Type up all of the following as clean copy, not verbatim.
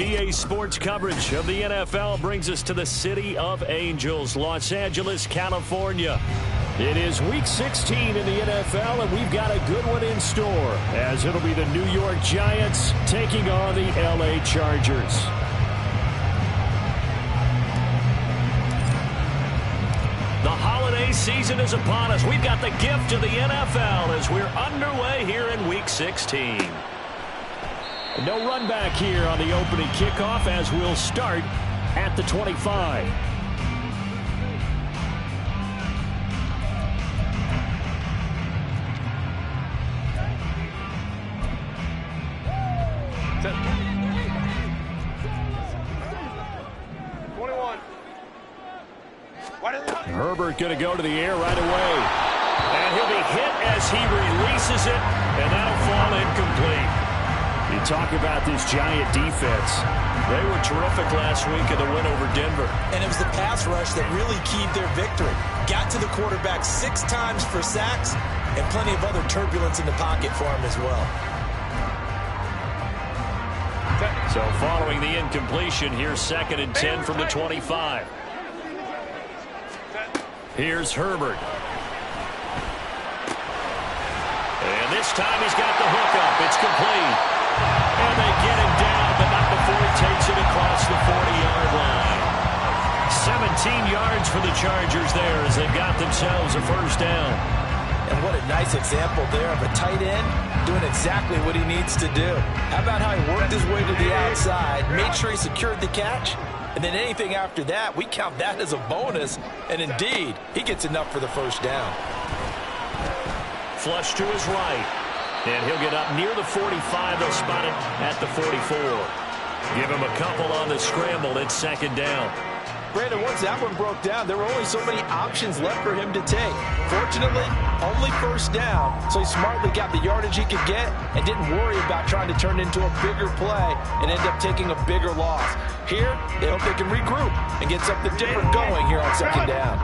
EA Sports coverage of the NFL brings us to the City of Angels, Los Angeles, California. It is Week 16 in the NFL, and we've got a good one in store, as it'll be the New York Giants taking on the LA Chargers. The holiday season is upon us. We've got the gift of the NFL as we're underway here in Week 16. No run back here on the opening kickoff as we'll start at the 25. Herbert going to go to the air right away. And he'll be hit as he releases it, and that'll fall incomplete. You talk about this Giant defense. They were terrific last week in the win over Denver. And it was the pass rush that really keyed their victory. Got to the quarterback 6 times for sacks, and plenty of other turbulence in the pocket for him as well. So following the incompletion, here's 2nd and 10 from the 25. Here's Herbert. And this time he's got the hookup. It's complete. And they get him down, but not before he takes it across the 40-yard line. 17 yards for the Chargers there as they've got themselves a first down. And what a nice example there of a tight end doing exactly what he needs to do. How about how he worked his way to the outside, made sure he secured the catch, and then anything after that, we count that as a bonus. And indeed, he gets enough for the first down. Flush to his right. And he'll get up near the 45. They'll spot it at the 44. Give him a couple on the scramble. It's 2nd down. Brandon, once that one broke down, there were only so many options left for him to take. Fortunately, only first down, so he smartly got the yardage he could get and didn't worry about trying to turn into a bigger play and end up taking a bigger loss. Here, they hope they can regroup and get something different going here on 2nd down.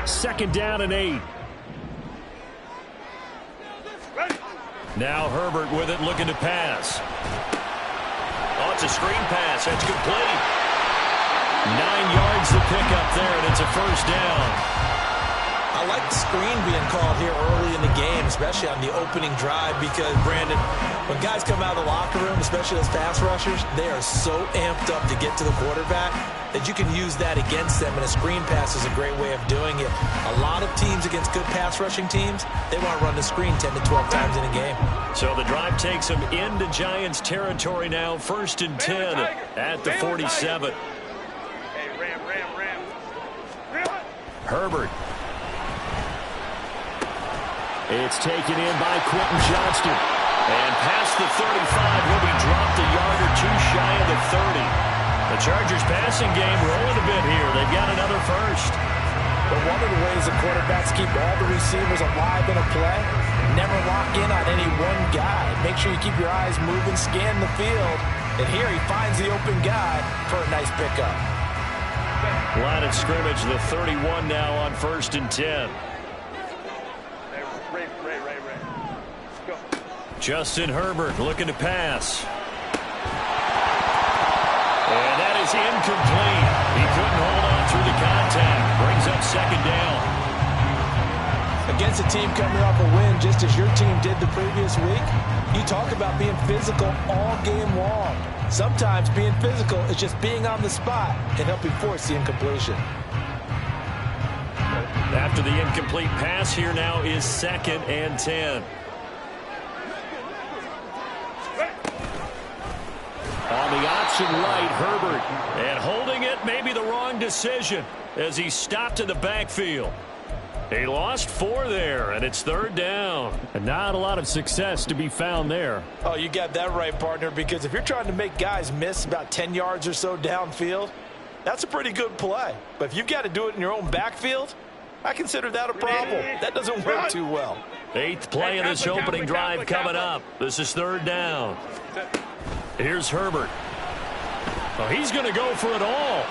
2nd down and 8. Now Herbert with it, looking to pass. Oh, it's a screen pass. That's complete. 9 yards to pick up there, and it's a first down. I like the screen being called here early in the game, especially on the opening drive, because, Brandon, when guys come out of the locker room, especially as pass rushers, they are so amped up to get to the quarterback that you can use that against them, and a screen pass is a great way of doing it. A lot of teams against good pass rushing teams, they want to run the screen 10 to 12 times in a game. So the drive takes them into Giants territory now, 1st and 10 at the 47. Herbert. It's taken in by Quentin Johnston. And past the 35, will be dropped a yard or two shy of the 30. The Chargers passing game rolling a bit here. They've got another first. But one of the ways the quarterbacks keep all the receivers alive in a play, never lock in on any one guy. Make sure you keep your eyes moving, scan the field. And here he finds the open guy for a nice pickup. Line of scrimmage, the 31 now on 1st and 10. Go. Justin Herbert looking to pass. And that is incomplete. He couldn't hold on through the contact. Brings up 2nd down. Against a team coming off a win just as your team did the previous week, you talk about being physical all game long. Sometimes being physical is just being on the spot and helping force the incompletion. After the incomplete pass, here now is 2nd and 10. On the option right, Herbert. And holding it, maybe the wrong decision as he stopped in the backfield. He lost 4 there, and it's 3rd down. And not a lot of success to be found there. Oh, you got that right, partner, because if you're trying to make guys miss about 10 yards or so downfield, that's a pretty good play. But if you've got to do it in your own backfield, I consider that a problem. That doesn't work too well. 8th play of this opening drive coming up. This is 3rd down. Here's Herbert. Oh, he's going to go for it all.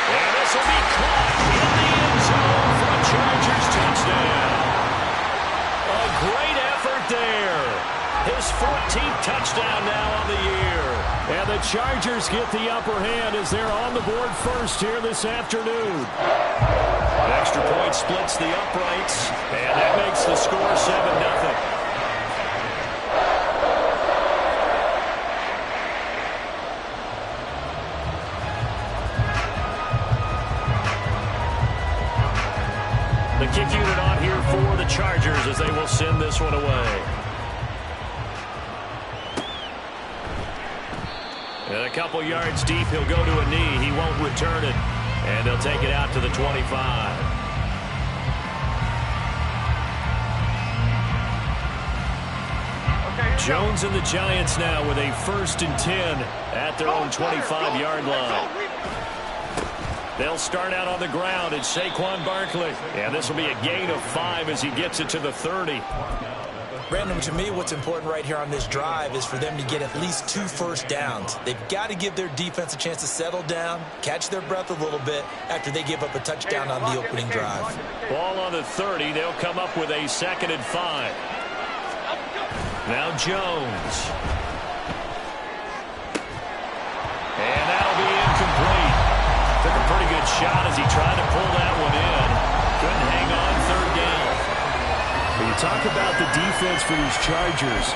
And this will be caught in the end zone for a Chargers touchdown. A great effort there. His 14th touchdown now on the year. And the Chargers get the upper hand as they're on the board first here this afternoon. Extra point splits the uprights, and that makes the score 7-0. The kick unit on here for the Chargers as they will send this one away. And a couple yards deep, he'll go to a knee. He won't return it. And they'll take it out to the 25. Jones and the Giants now with a 1st and 10 at their own 25-yard line. They'll start out on the ground. It's Saquon Barkley. And this will be a gain of 5 as he gets it to the 30. Brandon, to me, what's important right here on this drive is for them to get at least 2 first downs. They've got to give their defense a chance to settle down, catch their breath a little bit after they give up a touchdown on the opening drive. Ball on the 30. They'll come up with a 2nd and 5. Now Jones. And that'll be incomplete. Took a pretty good shot as he tried to pull that one in. Couldn't hang on 3rd down. When you talk about the defense for these Chargers,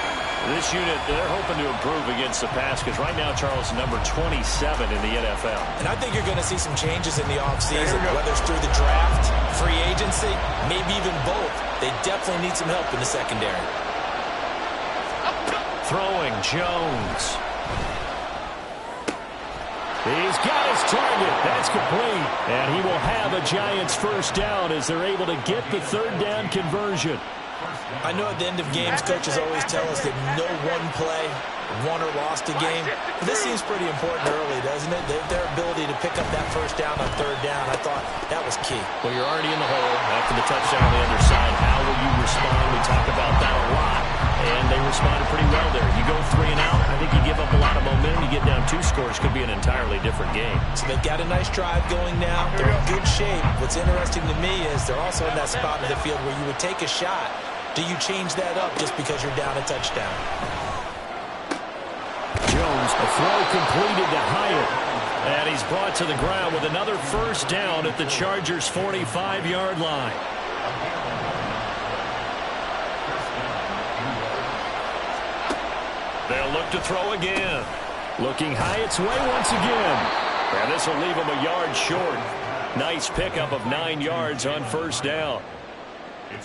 this unit, they're hoping to improve against the pass because right now, Charles, number 27 in the NFL. And I think you're going to see some changes in the offseason, whether it's through the draft, free agency, maybe even both. They definitely need some help in the secondary. Throwing Jones. He's got his target. That's complete. And he will have a Giants 1st down as they're able to get the 3rd down conversion. I know at the end of games, coaches always tell us that no one play won or lost a game. But this seems pretty important early, doesn't it? Their ability to pick up that 1st down on 3rd down, I thought that was key. Well, you're already in the hole after the touchdown on the other side. How will you respond? We talk about that a lot. And they responded pretty well there. You go 3 and out, I think you give up a lot of momentum. You get down 2 scores, could be an entirely different game. So they've got a nice drive going now. They're in good shape. What's interesting to me is they're also in that spot of the field where you would take a shot. Do you change that up just because you're down a touchdown? Jones, a throw completed to Hyatt. And he's brought to the ground with another 1st down at the Chargers' 45-yard line. They'll look to throw again. Looking Hyatt's way once again. And this will leave him a yard short. Nice pickup of 9 yards on 1st down.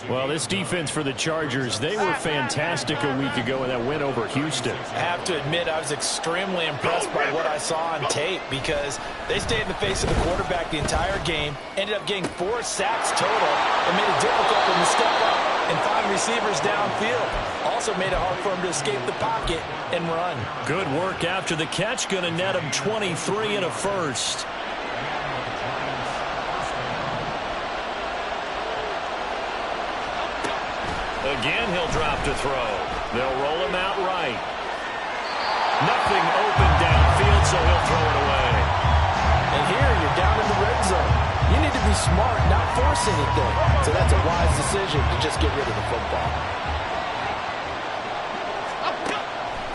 Well, this defense for the Chargers, they were fantastic a week ago in that win over Houston. I have to admit, I was extremely impressed by what I saw on tape because they stayed in the face of the quarterback the entire game, ended up getting 4 sacks total, and made it difficult for him to step up and find receivers downfield. Also made it hard for him to escape the pocket and run. Good work after the catch, going to net him 23 and a 1st. Again, he'll drop to throw. They'll roll him out right. Nothing open downfield, so he'll throw it away. And here, you're down in the red zone. You need to be smart, not force anything. So that's a wise decision to just get rid of the football.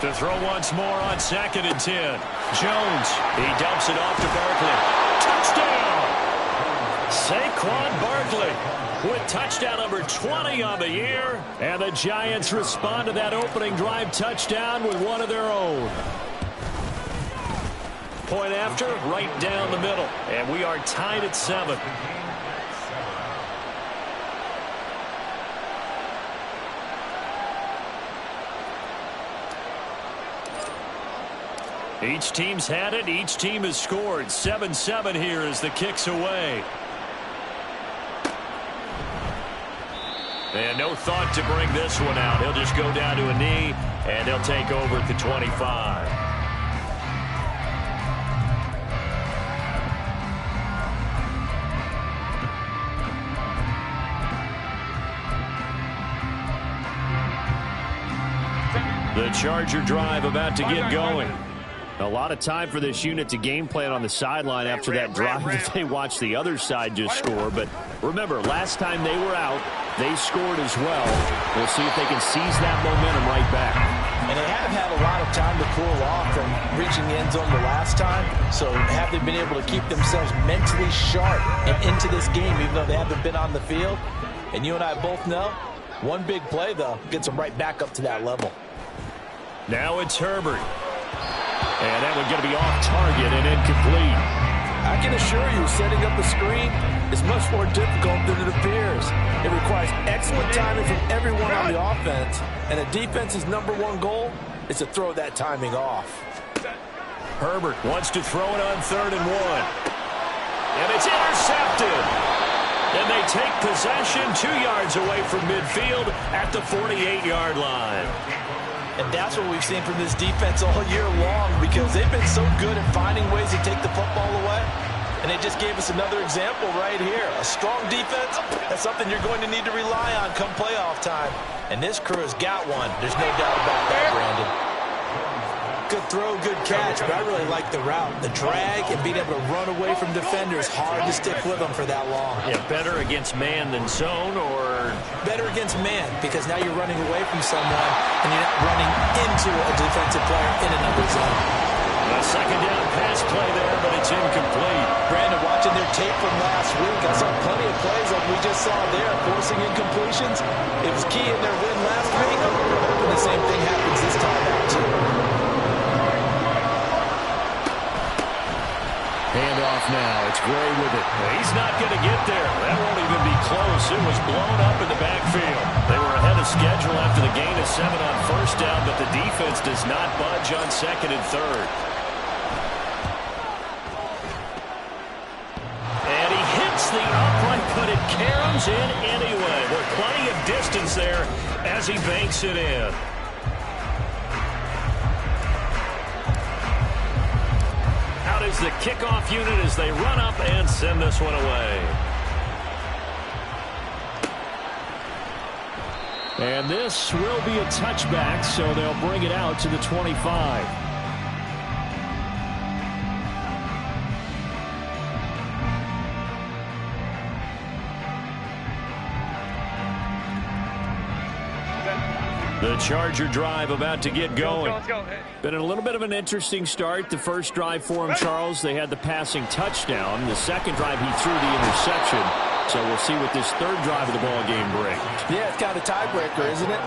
To throw once more on 2nd and 10. Jones, he dumps it off to Barkley. Touchdown! Saquon Barkley with touchdown number 20 on the year. And the Giants respond to that opening drive touchdown with one of their own. Point after, right down the middle. And we are tied at 7. Each team's had it. Each team has scored. 7-7 here as the kick's away. And no thought to bring this one out. He'll just go down to a knee, and they'll take over at the 25. The Charger drive about to get going. A lot of time for this unit to game plan on the sideline after that drive that they watched the other side just score. But remember, last time they were out, they scored as well. We'll see if they can seize that momentum right back. And they haven't had a lot of time to cool off from reaching the end zone the last time. So have they been able to keep themselves mentally sharp and into this game, even though they haven't been on the field? And you and I both know, one big play, though, gets them right back up to that level. Now it's Herbert. And that one's going to be off target and incomplete. I can assure you, setting up a screen is much more difficult than it appears. It requires excellent timing from everyone on the offense, and the defense's #1 goal is to throw that timing off. Herbert wants to throw it on 3rd and 1. And it's intercepted. And they take possession 2 yards away from midfield at the 48-yard line. And that's what we've seen from this defense all year long, because they've been so good at finding ways to take the football away. And they just gave us another example right here. A strong defense, that's something you're going to need to rely on come playoff time. And this crew has got one. There's no doubt about that, Brandon. Good throw, good catch, but I really like the route. The drag and being able to run away from defenders, hard to stick with them for that long. Yeah, better against man than zone, or? Better against man, because now you're running away from someone and you're not running into a defensive player in another zone. A 2nd down pass play there, but it's incomplete. Brandon, watching their tape from last week, I saw plenty of plays like we just saw there, forcing incompletions. It was key in their win last week. We're hoping the same thing happens this time out, too. Handoff now. It's Gray with it. He's not going to get there. That won't even be close. It was blown up in the backfield. They were ahead of schedule after the gain of 7 on 1st down, but the defense does not budge on 2nd and 3rd. And he hits the upright, but it caroms in anyway. With plenty of distance there as he banks it in. Out is the kickoff unit as they run up and send this one away. And this will be a touchback, so they'll bring it out to the 25. The Charger drive about to get going. Let's go. Been a little bit of an interesting start. The first drive for him, Charles, they had the passing touchdown. The second drive, he threw the interception. So we'll see what this 3rd drive of the ball game brings. Yeah, it's kind of a tiebreaker, isn't it?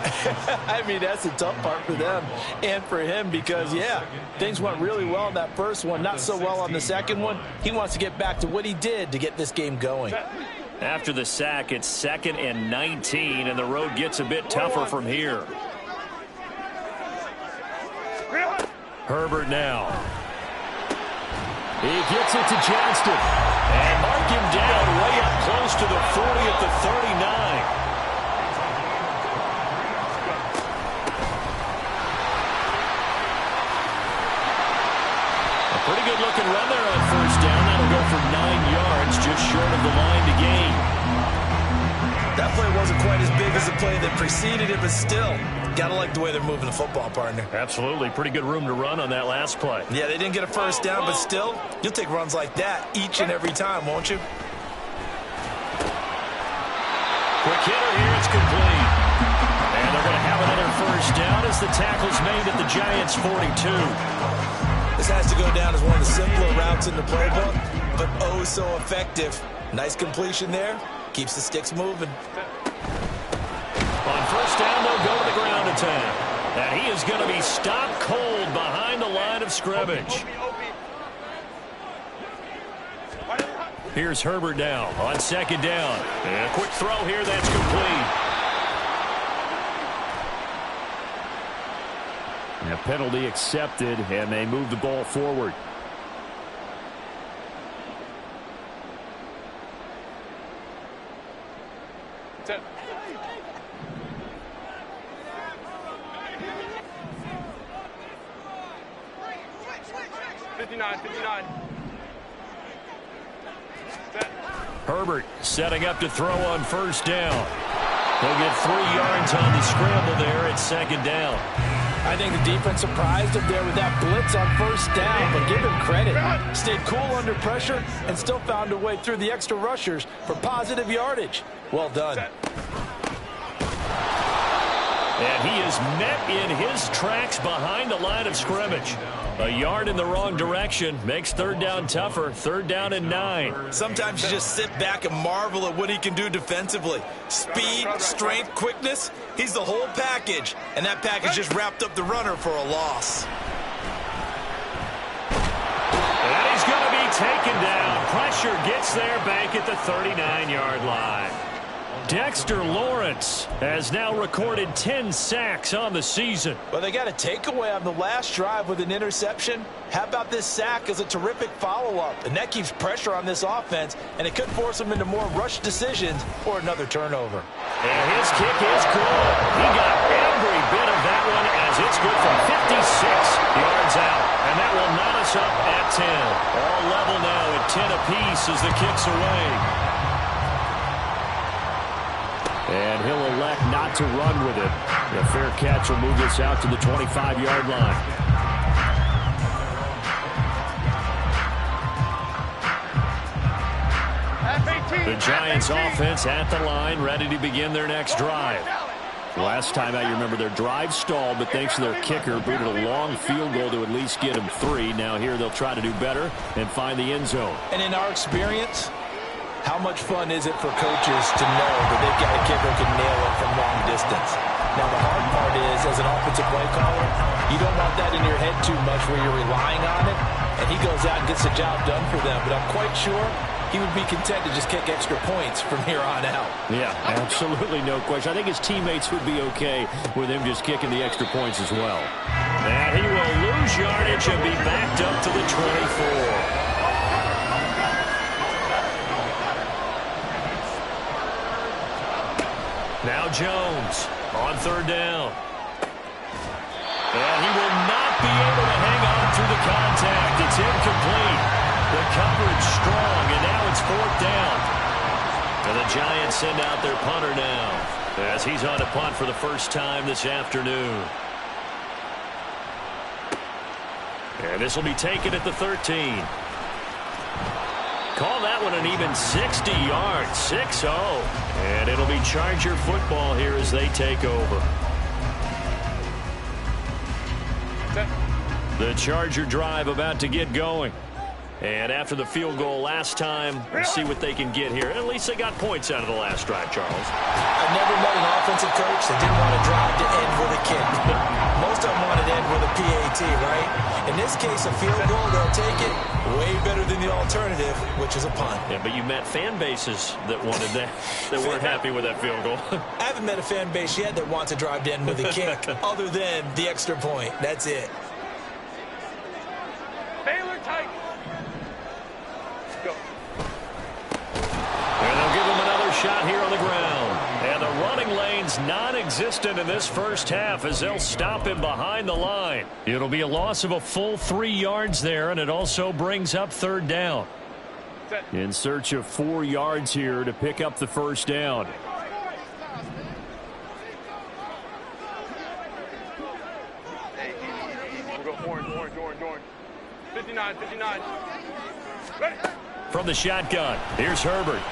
I mean, that's the tough part for them and for him because, yeah, things went really well in that first one, not so well on the second one. He wants to get back to what he did to get this game going. After the sack, it's 2nd and 19, and the road gets a bit tougher from here. Herbert now. He gets it to Johnston. And mark him down way up close to the 40 at the 39. A pretty good looking run there on 1st down. That'll go for 9 yards, just short of the line to gain. That play wasn't quite as big as the play that preceded it, but still, gotta like the way they're moving the football, partner. Absolutely. Pretty good room to run on that last play. Yeah, they didn't get a 1st down, but still, you'll take runs like that each and every time, won't you? Quick hitter here, it's complete. And they're going to have another 1st down as the tackle's made at the Giants' 42. This has to go down as one of the simpler routes in the playbook, but oh so effective. Nice completion there. Keeps the sticks moving. On 1st down, they'll go to the ground attack. And he is going to be stopped cold behind the line of scrimmage. Here's Herbert now on 2nd down. And a quick throw here, that's complete. And a penalty accepted, and they move the ball forward. Set. Herbert setting up to throw on 1st down. He'll get 3 yards on the scramble there at 2nd down. I think the defense surprised him there with that blitz on 1st down, but give him credit. Stayed cool under pressure and still found a way through the extra rushers for positive yardage. Well done. And he is met in his tracks behind the line of scrimmage. A yard in the wrong direction makes third down tougher. Third down and 9. Sometimes you just sit back and marvel at what he can do defensively. Speed, strength, quickness. He's the whole package. And that package just wrapped up the runner for a loss. And he's going to be taken down. Pressure gets there back at the 39-yard line. Dexter Lawrence has now recorded 10 sacks on the season. Well, they got a takeaway on the last drive with an interception. How about this sack as a terrific follow-up? And that keeps pressure on this offense, and it could force them into more rush decisions or another turnover. And his kick is good. He got every bit of that one as it's good from 56 yards out. And that will knot us up at 10. All level now at 10 apiece as the kick's away. And he'll elect not to run with it. A fair catch will move this out to the 25-yard line. The Giants offense at the line, ready to begin their next drive. Last time out, you remember their drive stalled, but thanks to their kicker, booted a long field goal to at least get them 3. Now here they'll try to do better and find the end zone. And in our experience, how much fun is it for coaches to know that they've got a kicker who can nail it from long distance? Now, the hard part is, as an offensive play caller, you don't want that in your head too much where you're relying on it, and he goes out and gets the job done for them. But I'm quite sure he would be content to just kick extra points from here on out. Yeah, absolutely no question. I think his teammates would be okay with him just kicking the extra points as well. And he will lose yardage and be backed up to the 24. Now Jones on third down. And he will not be able to hang on through the contact. It's incomplete. The coverage strong, and now it's fourth down. And the Giants send out their punter now as he's on a punt for the first time this afternoon. And this will be taken at the 13. Call that one an even 60 yards, 6-0. And it'll be Charger football here as they take over. The Charger drive about to get going. And after the field goal last time, we'll see what they can get here. At least they got points out of the last drive, Charles. I've never met an offensive coach that didn't want to drive to end with a kick. Most of them want to end with a PAT, right? In this case, a field goal, they'll take it way better than the alternative, which is a punt. Yeah, but you met fan bases that wanted that, that weren't happy with that field goal. I haven't met a fan base yet that wants to drive to end with a kick other than the extra point. That's it. Baylor tight. Go. And they'll give him another shot here on the ground. And the running lane's non-existent in this first half as they'll stop him behind the line. It'll be a loss of a full 3 yards there, and it also brings up third down. In search of 4 yards here to pick up the first down. Hey, we'll go orange. 59. Ready. From the shotgun, here's Herbert.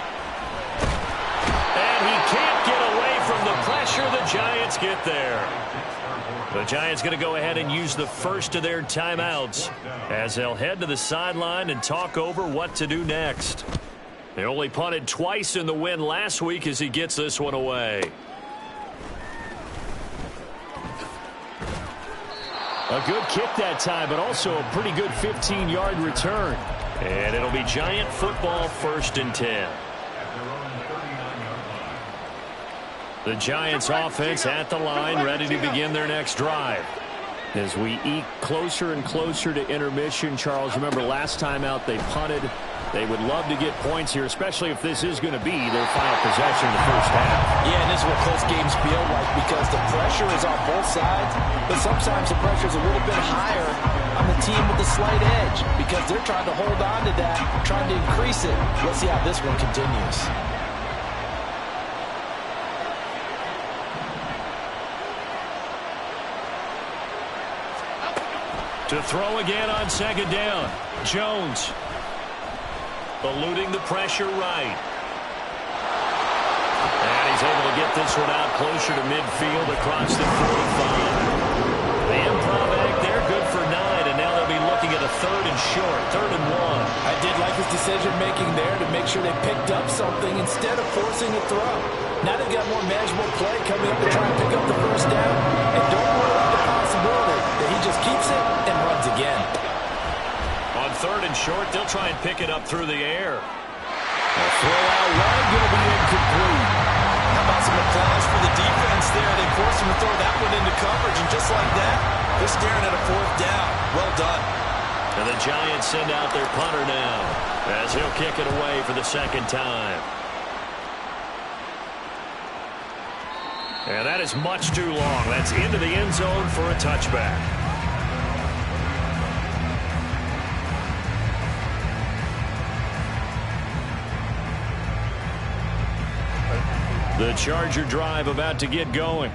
And he can't get away from the pressure. The Giants get there. The Giants going to go ahead and use the first of their timeouts as they'll head to the sideline and talk over what to do next. They only punted twice in the win last week as he gets this one away. A good kick that time, but also a pretty good 15-yard return. And it'll be Giant football, 1st and 10. The Giants offense at the line, ready to begin their next drive. As we eke closer and closer to intermission, Charles, remember last time out they punted. They would love to get points here, especially if this is going to be their final possession in the first half. Yeah, and this is what close games feel like because the pressure is on both sides, but sometimes the pressure is a little bit higher on the team with the slight edge because they're trying to hold on to that, trying to increase it. Let's see how this one continues. To throw again on second down. Jones eluding the pressure right. And he's able to get this one out closer to midfield across the 45. The improv act there, good for 9, and now they'll be looking at a 3rd and short, 3rd and 1. I did like his decision-making there to make sure they picked up something instead of forcing a throw. Now they've got more manageable play coming up to try and pick up the first down, and don't rule out the possibility that he just keeps it and runs again. On 3rd and short, they'll try and pick it up through the air. A throw out wide, going to be incomplete. How about some applause for the defense there? They forced him to throw that one into coverage, and just like that, they're staring at a 4th down. Well done. And the Giants send out their punter now, as he'll kick it away for the 2nd time. And that is much too long. That's into the end zone for a touchback. The Charger drive about to get going.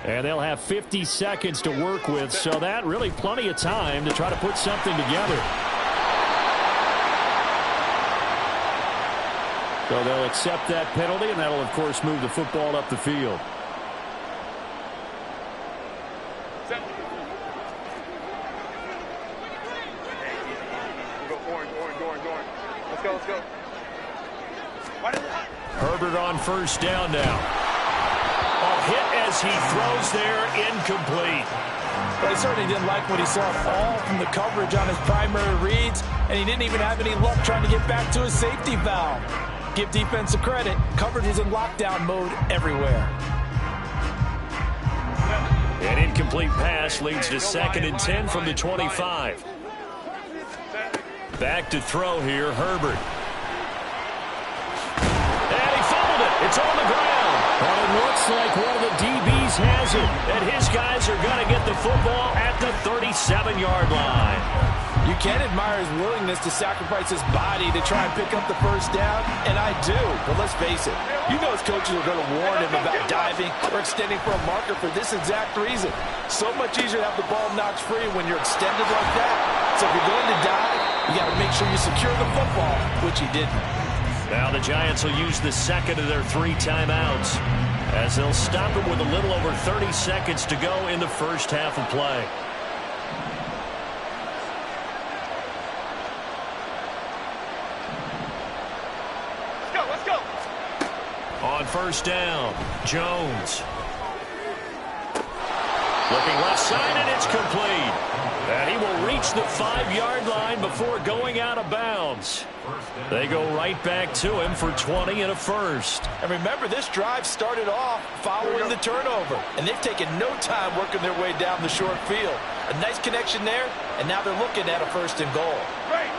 And they'll have 50 seconds to work with, so that really plenty of time to try to put something together. So they'll accept that penalty, and that'll, of course, move the football up the field. Let's go. Herbert on 1st down now. A hit as he throws there, incomplete. But he certainly didn't like what he saw all from the coverage on his primary reads, and he didn't even have any luck trying to get back to his safety valve. Give defense a credit. Coverage was in lockdown mode everywhere. An incomplete pass leads to 2nd and 10 from the 25. Back to throw here, Herbert. And he fumbled it. It's on the ground. Well, it looks like one of the DBs has it. And his guys are going to get the football at the 37-yard line. You can admire his willingness to sacrifice his body to try and pick up the first down, and I do. But let's face it, you know his coaches are going to warn him about diving or extending for a marker for this exact reason. So much easier to have the ball knocked free when you're extended like that. So if you're going to dive, you got to make sure you secure the football, which he didn't. Now the Giants will use the 2nd of their 3 timeouts, as they'll stop it with a little over 30 seconds to go in the first half of play. Let's go. On 1st down, Jones. Looking left side, and it's complete. And he will reach the 5-yard line before going out of bounds. They go right back to him for 20 and a first. And remember, this drive started off following the turnover, and they've taken no time working their way down the short field. A nice connection there, and now they're looking at a 1st and goal. Great.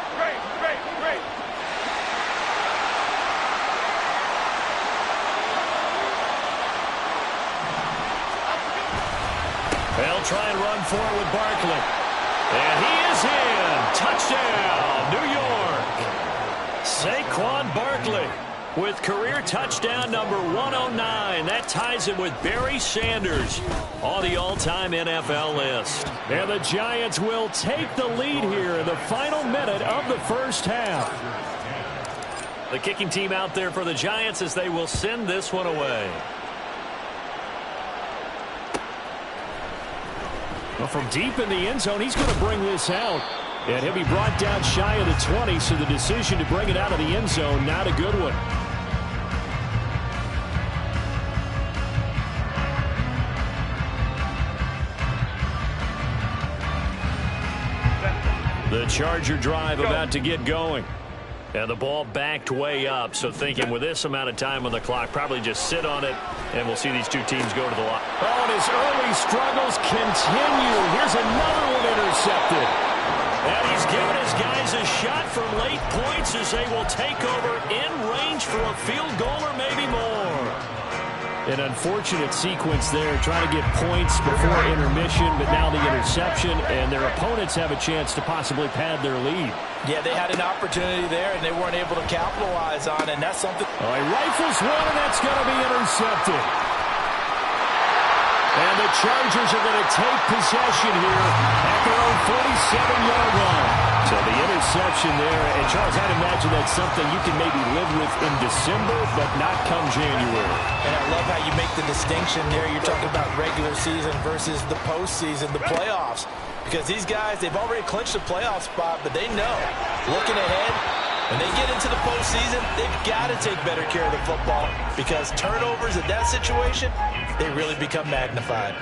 They'll try and run for it with Barkley. And he is in. Touchdown, New York. Saquon Barkley with career touchdown number 109. That ties him with Barry Sanders on the all-time NFL list. And the Giants will take the lead here in the final minute of the first half. The kicking team out there for the Giants as they will send this one away. Well, from deep in the end zone, he's going to bring this out. And he'll be brought down shy of the 20, so the decision to bring it out of the end zone, not a good one. The Charger drive about to get going. And the ball backed way up, so thinking with this amount of time on the clock, probably just sit on it, and we'll see these two teams go to the line. Oh, and his early struggles continue. Here's another one intercepted. And he's given his guys a shot from late points as they will take over in range for a field goal or maybe more. An unfortunate sequence there, trying to get points before intermission, but now the interception, and their opponents have a chance to possibly pad their lead. Yeah, they had an opportunity there, and they weren't able to capitalize on it, and that's something. Oh, he rifles one, and that's going to be intercepted. And the Chargers are going to take possession here at their own 47-yard line. So the interception there, and Charles, I'd imagine that's something you can maybe live with in December, but not come January. And I love how you make the distinction there. You're talking about regular season versus the postseason, the playoffs. Because these guys, they've already clinched a playoff spot, but they know, looking ahead, when they get into the postseason, they've got to take better care of the football because turnovers in that situation, they really become magnified.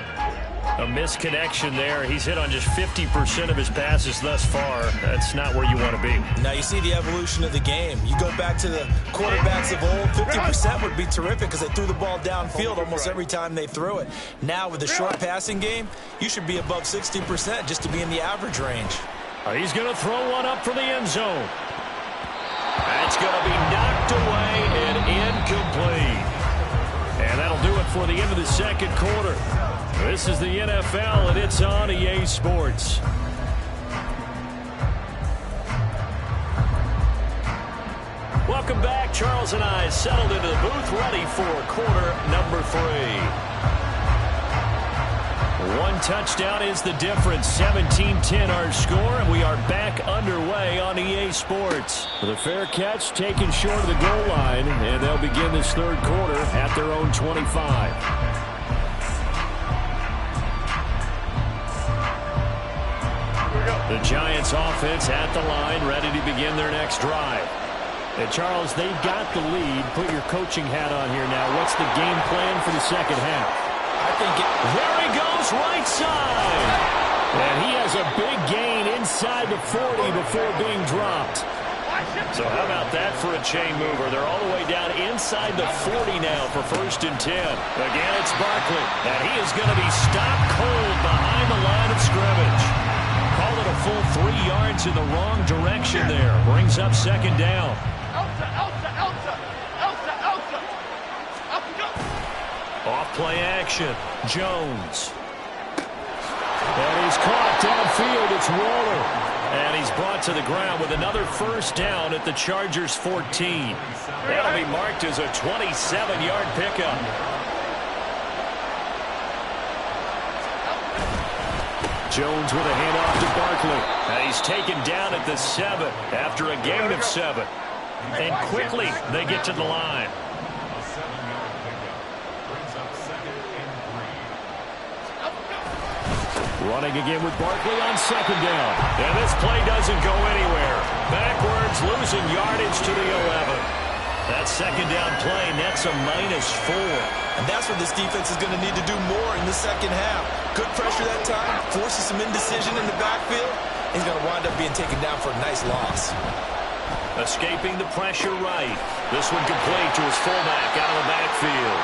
A misconnection there. He's hit on just 50% of his passes thus far. That's not where you want to be. Now you see the evolution of the game. You go back to the quarterbacks of old, 50% would be terrific because they threw the ball downfield almost every time they threw it. Now with the short passing game, you should be above 60% just to be in the average range. He's going to throw one up for the end zone. That's going to be knocked away and incomplete. And that'll do it for the end of the second quarter. This is the NFL, and it's on EA Sports. Welcome back. Charles and I settled into the booth, ready for quarter number 3. One touchdown is the difference. 17-10 our score, and we are back underway on EA Sports. The fair catch taken short of the goal line, and they'll begin this third quarter at their own 25. The Giants offense at the line, ready to begin their next drive. And Charles, they've got the lead. Put your coaching hat on here now. What's the game plan for the second half? I think there he goes, right side. And he has a big gain inside the 40 before being dropped. So how about that for a chain mover? They're all the way down inside the 40 now for 1st and 10. Again, it's Barkley. And he is going to be stopped cold behind the line of scrimmage. Call it a full 3 yards in the wrong direction there. Brings up second down. Off play action. Jones. And he's caught downfield. It's Waller. And he's brought to the ground with another first down at the Chargers' 14. That'll be marked as a 27-yard pickup. Jones with a handoff to Barkley. And he's taken down at the 7 after a gain of 7. And quickly they get to the line. Running again with Barkley on second down. And this play doesn't go anywhere. Backwards, losing yardage to the 11. That second down play nets a -4. And that's what this defense is going to need to do more in the second half. Good pressure that time, forces some indecision in the backfield. He's going to wind up being taken down for a nice loss. Escaping the pressure right. This one complete to his fullback out of the backfield.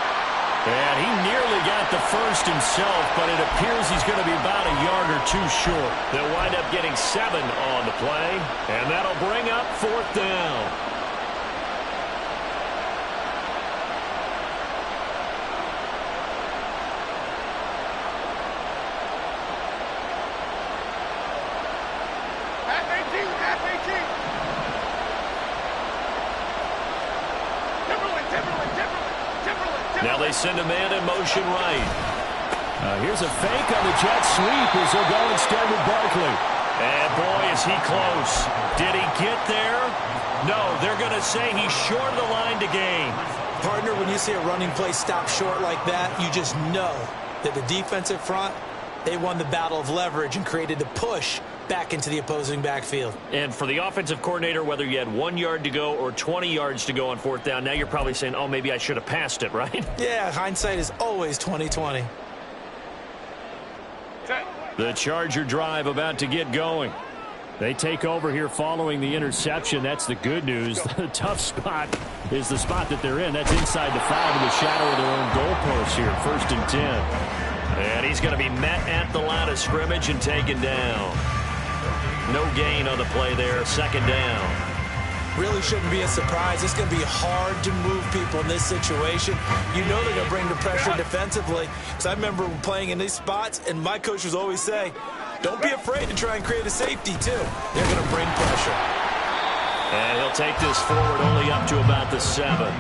And he nearly got the first himself, but it appears he's going to be about a yard or 2 short. They'll wind up getting 7 on the play, and that'll bring up 4th down. Now they send a man in motion right. Here's a fake on the jet sweep as they'll go instead with Barkley. And boy, is he close. Did he get there? No, they're going to say he's short of the line to gain. Partner, when you see a running play stop short like that, you just know that the defensive front, they won the battle of leverage and created the push back into the opposing backfield. And for the offensive coordinator, whether you had 1 yard to go or 20 yards to go on 4th down, now you're probably saying, oh, maybe I should have passed it, right? Yeah, hindsight is always 20/20. The Charger drive about to get going. They take over here following the interception. That's the good news. The tough spot is the spot that they're in. That's inside the 5 in the shadow of their own goalpost here. 1st and 10. And he's going to be met at the line of scrimmage and taken down. No gain on the play there. 2nd down. Really shouldn't be a surprise. It's going to be hard to move people in this situation. You know they're going to bring the pressure defensively. Because I remember playing in these spots, and my coach would always say, don't be afraid to try and create a safety, too. They're going to bring pressure. And he'll take this forward only up to about the 7.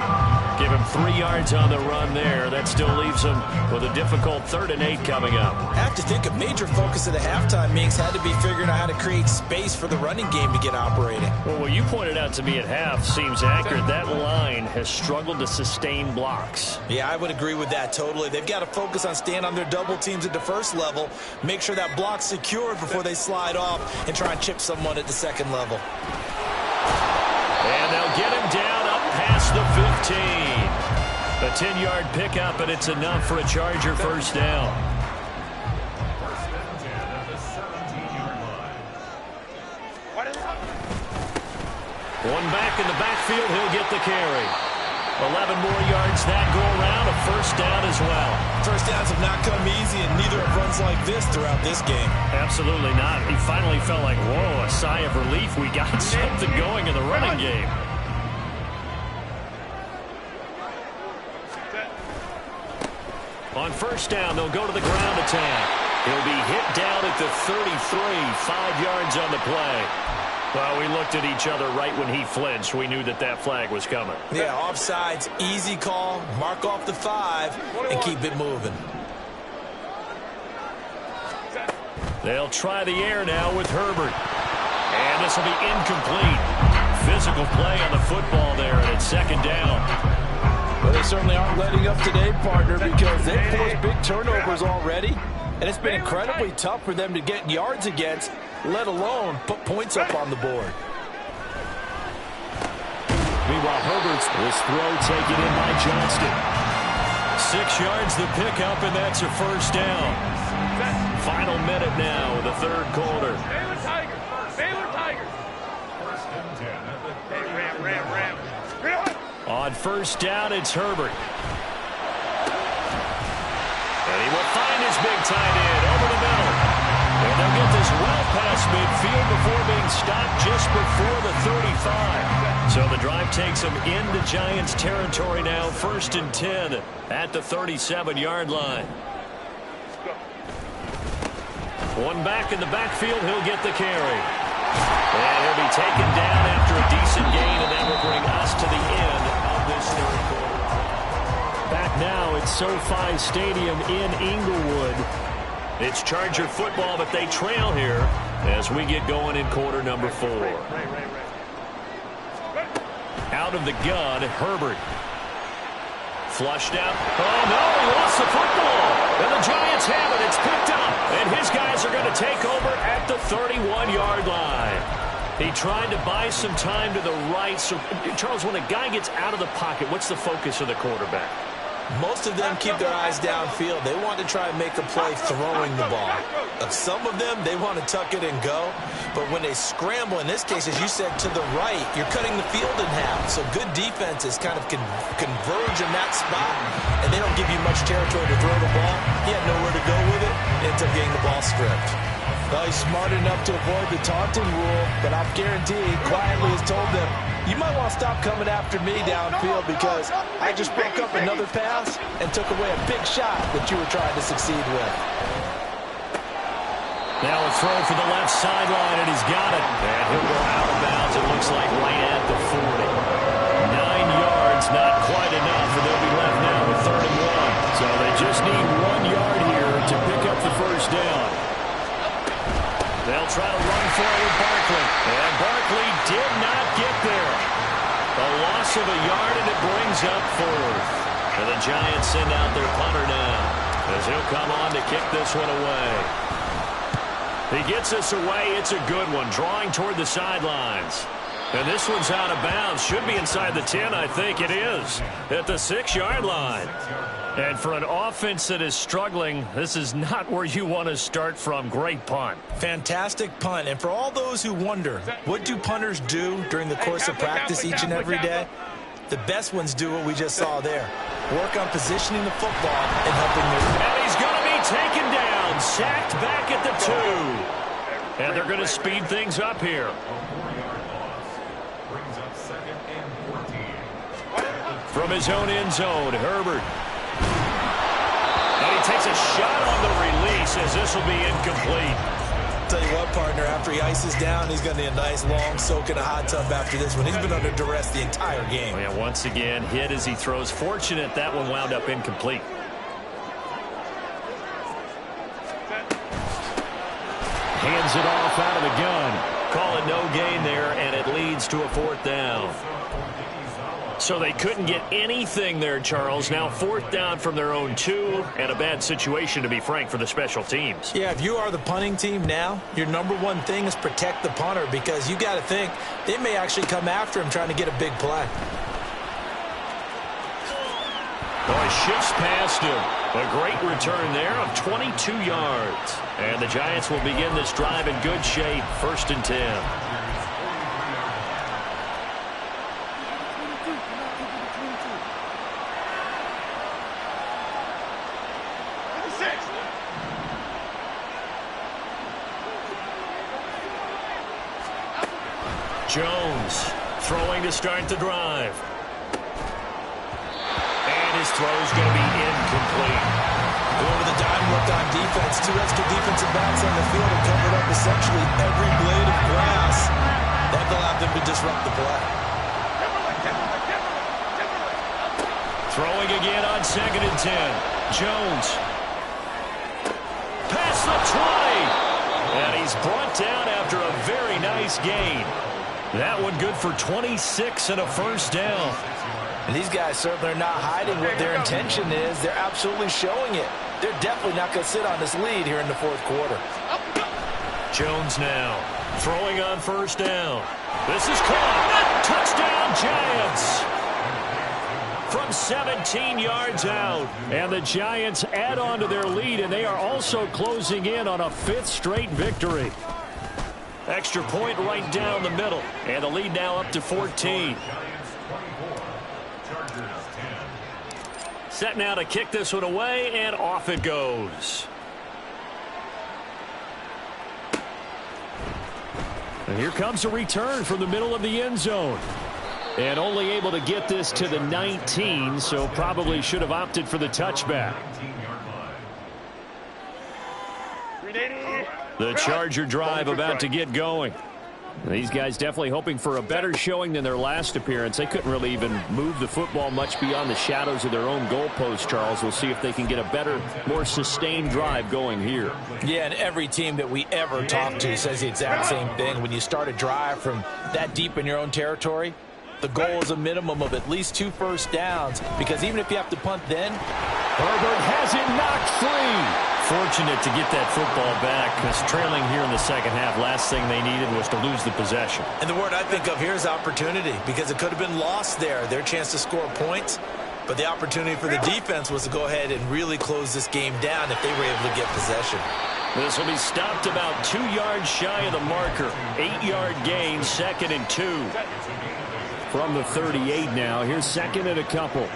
Give him 3 yards on the run there. That still leaves him with a difficult 3rd and 8 coming up. I have to think a major focus of the halftime meetings had to be figuring out how to create space for the running game to get operating. Well, what you pointed out to me at half seems accurate. That line has struggled to sustain blocks. Yeah, I would agree with that totally. They've got to focus on staying on their double teams at the first level, make sure that block's secured before they slide off and try and chip someone at the second level. And they'll get him down up past the 15. A 10-yard pickup, and it's enough for a Charger first down. One back in the backfield, he'll get the carry. 11 more yards that go around, a first down as well. First downs have not come easy, and neither have runs like this throughout this game. Absolutely not. He finally felt like, whoa, a sigh of relief. We got something going in the running game. On first down, they'll go to the ground attack. He'll be hit down at the 33, 5 yards on the play. Well, we looked at each other right when he flinched. We knew that that flag was coming. Yeah, offsides, easy call, mark off the 5, and keep it moving. They'll try the air now with Herbert. And this will be incomplete. Physical play on the football there, and it's second down. Well, they certainly aren't letting up today, partner, because they've forced big turnovers already, and it's been incredibly tough for them to get yards against, let alone put points up on the board. Meanwhile, Herbert's this throw taken in by Johnston. 6 yards the pickup, and that's a first down. Final minute now of the third quarter. Baylor Tigers. Baylor Tigers. Hey, Ram. On first down, it's Herbert. And he will find his big tight end over the middle. And they'll get this well past midfield before being stopped just before the 35. So the drive takes them into Giants territory now, 1st and 10 at the 37-yard line. One back in the backfield, he'll get the carry. And he'll be taken down after a decent gain, and that will bring us to the end of this third quarter. Back now at SoFi Stadium in Inglewood. It's Charger football, but they trail here as we get going in quarter number 4. Out of the gun, Herbert. Flushed out. Oh, no, he lost the football. And the Giants have it. It's picked up. And his guys are going to take over at the 31-yard line. He tried to buy some time to the right. So, Charles, when a guy gets out of the pocket, what's the focus of the quarterback? Most of them keep their eyes downfield. They want to try and make a play throwing the ball. Some of them, they want to tuck it and go. But when they scramble, in this case, as you said, to the right, you're cutting the field in half. So good defenses kind of converge in that spot, and they don't give you much territory to throw the ball. He had nowhere to go with it. Ends up getting the ball stripped. Well, he's smart enough to avoid the taunting rule, but I'm guaranteed quietly has told them, you might want to stop coming after me downfield because I just broke up another pass and took away a big shot that you were trying to succeed with. Now a throw for the left sideline, and he's got it. And he'll go out of bounds, it looks like, right at the 40. 9 yards, not quite enough, and they'll be left now with 3rd and 1. So they just need 1 yard here to pick up the first down. They'll try to run for it with Barkley. And Barkley did not get there. A loss of a yard, and it brings up 4th. And the Giants send out their punter now, as he'll come on to kick this one away. He gets this away. It's a good one, drawing toward the sidelines. And this one's out of bounds. Should be inside the 10, I think it is, at the 6-yard line. And for an offense that is struggling, this is not where you want to start from. Great punt. Fantastic punt. And for all those who wonder, what do punters do during the course of practice each and every day? The best ones do what we just saw there. Work on positioning the football and helping their... And he's going to be taken down, sacked back at the 2. And they're going to speed things up here. From his own end zone, Herbert. And he takes a shot on the release as this will be incomplete. Tell you what, partner, after he ices down, he's going to need a nice long soak in a hot tub after this one. He's been under duress the entire game. Oh, yeah, once again, hit as he throws. Fortunate that one wound up incomplete. Hands it off out of the gun. Call it no gain there, and it leads to a 4th down. So they couldn't get anything there, Charles. Now 4th down from their own 2, and a bad situation, to be frank, for the special teams. Yeah, if you are the punting team now, your #1 thing is protect the punter, because you got to think they may actually come after him trying to get a big play. Oh, he shifts past him. A great return there of 22 yards. And the Giants will begin this drive in good shape, 1st and 10. Jones throwing to start the drive. And his throw's going to be incomplete. Going to the dime look on defense. 2 extra defensive backs on the field and covered up essentially every blade of grass. That allowed them to disrupt the play. Throwing again on 2nd and 10. Jones. Past the 20. And he's brought down after a very nice gain. That one good for 26 and a 1st down. And these guys certainly are not hiding what their intention is. They're absolutely showing it. They're definitely not going to sit on this lead here in the 4th quarter. Jones now throwing on 1st down. This is caught. Touchdown, Giants. From 17 yards out. And the Giants add on to their lead, and they are also closing in on a 5th straight victory. Extra point right down the middle. And the lead now up to 14. Set now to kick this one away, and off it goes. And here comes a return from the middle of the end zone. And only able to get this to the 19, so probably should have opted for the touchback. The Charger drive about to get going. These guys definitely hoping for a better showing than their last appearance. They couldn't really even move the football much beyond the shadows of their own goalpost, Charles. We'll see if they can get a better, more sustained drive going here. Yeah, and every team that we ever talk to says the exact same thing. When you start a drive from that deep in your own territory, the goal is a minimum of at least 2 first downs, because even if you have to punt then, Herbert has it knocked free. Fortunate to get that football back, because trailing here in the second half, last thing they needed was to lose the possession. And the word I think of here is opportunity, because it could have been lost there, their chance to score points. But the opportunity for the defense was to go ahead and really close this game down if they were able to get possession. This will be stopped about 2 yards shy of the marker. 8-yard gain, 2nd and 2. From the 38 now. Here's 2nd and a couple.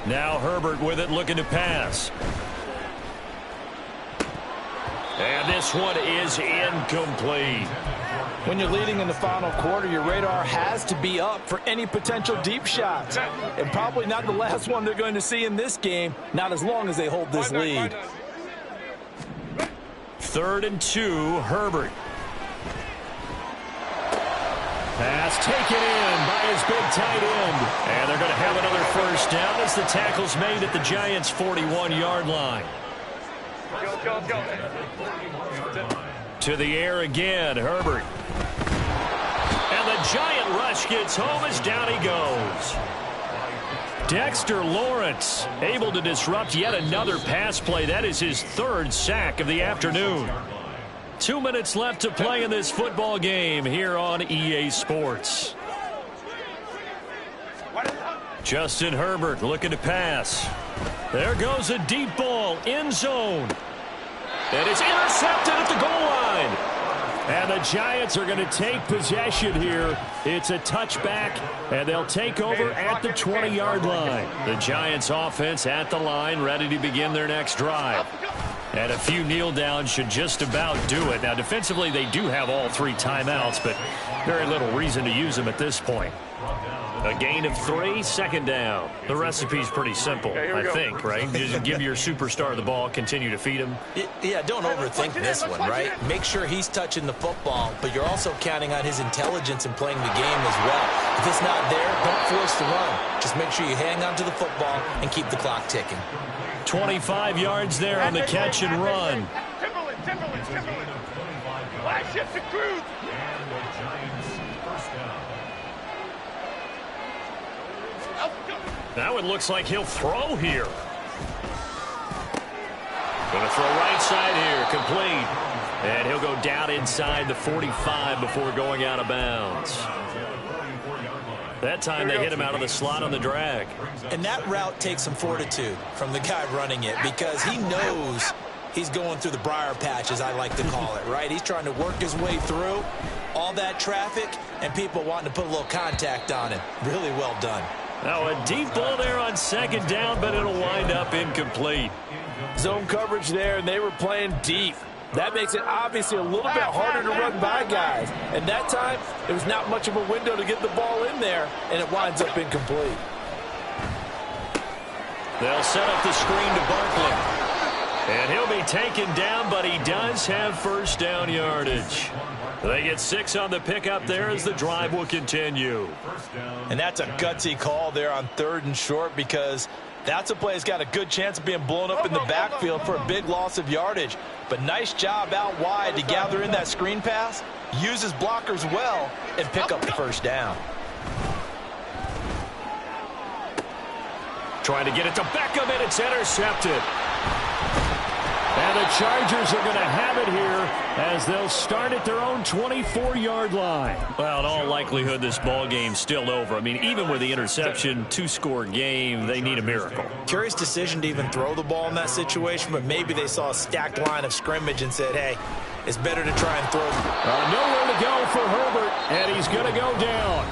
Now Herbert with it, looking to pass. And this one is incomplete. when you're leading in the final quarter, your radar has to be up for any potential deep shots. And probably not the last one they're going to see in this game, not as long as they hold this lead. 3rd and 2, Herbert. Pass taken in by his big tight end. And they're going to have another first down as the tackle's made at the Giants' 41-yard line. To the air again, Herbert. And the Giant rush gets home as down he goes. Dexter Lawrence able to disrupt yet another pass play. That is his 3rd sack of the afternoon. 2 minutes left to play in this football game here on EA Sports. Justin Herbert looking to pass. There goes a deep ball, end zone. And it's intercepted at the goal line. And the Giants are going to take possession here. It's a touchback, and they'll take over at the 20-yard line. The Giants offense at the line, ready to begin their next drive. And a few kneel downs should just about do it. Now, defensively, they do have all 3 timeouts, but very little reason to use them at this point. A gain of 3, second down. The recipe's pretty simple, I think, right? You just give your superstar the ball, continue to feed him. Yeah, don't overthink this one, right? Make sure he's touching the football, but you're also counting on his intelligence in playing the game as well. If it's not there, don't force the run. Just make sure you hang on to the football and keep the clock ticking. 25 yards there on the catch and run. Timberland. Flash it to Cruz. Now it looks like he'll throw here. Going to throw right side here, complete. And he'll go down inside the 45 before going out of bounds. That time they hit him out of the slot on the drag. And that route takes some fortitude from the guy running it because he knows he's going through the briar patch, as I like to call it, right? He's trying to work his way through all that traffic and people wanting to put a little contact on him. Really well done. Now a deep ball there on second down, but it'll wind up incomplete. Zone coverage there, and they were playing deep. That makes it obviously a little bit harder to run by guys. And that time, there was not much of a window to get the ball in there, and it winds up incomplete. They'll set up the screen to Barkley. And he'll be taken down, but he does have first down yardage. They get 6 on the pickup there as the drive will continue. And that's a gutsy call there on 3rd and short because that's a play that's got a good chance of being blown up in the backfield for a big loss of yardage. But nice job out wide to gather in that screen pass, use his blockers well, and pick up the first down. Trying to get it to Beckham, and it's intercepted. And the Chargers are going to have it here as they'll start at their own 24-yard line. Well, in all likelihood, this ball game's still over. I mean, even with the interception, 2-score game, they need a miracle. Curious decision to even throw the ball in that situation, but maybe they saw a stacked line of scrimmage and said, hey, it's better to try and throw. Nowhere to go for Herbert, and he's going to go down.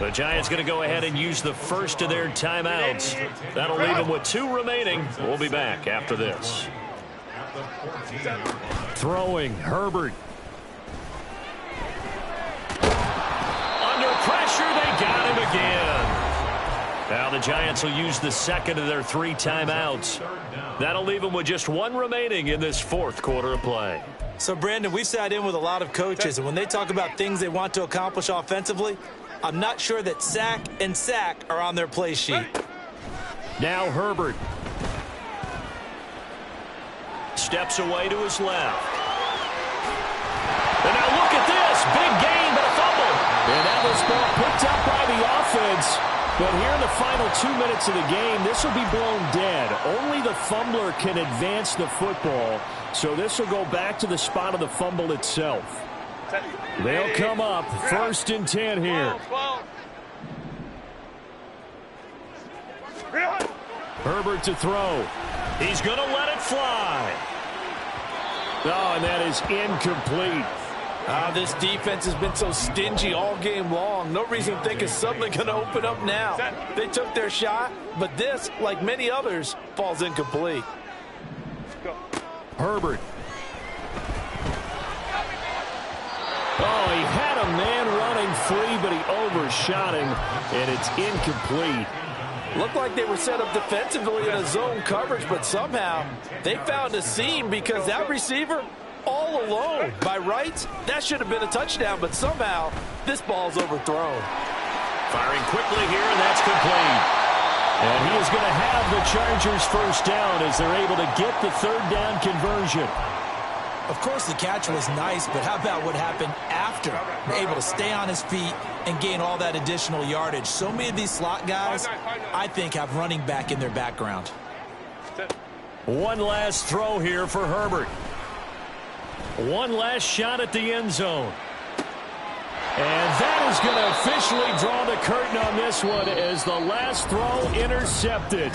The Giants going to go ahead and use the first of their timeouts. That'll leave them with 2 remaining. We'll be back after this. Throwing, Herbert. Under pressure, they got him again. Now the Giants will use the second of their 3 timeouts. That'll leave them with just 1 remaining in this 4th quarter of play. So, Brandon, we've sat in with a lot of coaches, and when they talk about things they want to accomplish offensively, I'm not sure that sack and sack are on their play sheet. Now Herbert. Steps away to his left. And now look at this. Big gain, but a fumble. And now this ball picked up by the offense. But here in the final 2 minutes of the game, this will be blown dead. Only the fumbler can advance the football. So this will go back to the spot of the fumble itself. They'll come up 1st and 10 here. Herbert to throw. He's going to let it fly. Oh, and that is incomplete. This defense has been so stingy all game long. No reason to think it's suddenly going to open up now. They took their shot, but this, like many others, falls incomplete. Herbert. Oh, he had a man running free, but he overshot him, and it's incomplete. Looked like they were set up defensively in a zone coverage, but somehow they found a seam because that receiver all alone. By rights, that should have been a touchdown, but somehow this ball's overthrown. Firing quickly here, and that's complete. And he is going to have the Chargers first down as they're able to get the 3rd down conversion. Of course, the catch was nice, but how about what happened after? Able to stay on his feet and gain all that additional yardage. So many of these slot guys, I think, have running back in their background. 1 last throw here for Herbert. 1 last shot at the end zone. And that is going to officially draw the curtain on this one as the last throw intercepted.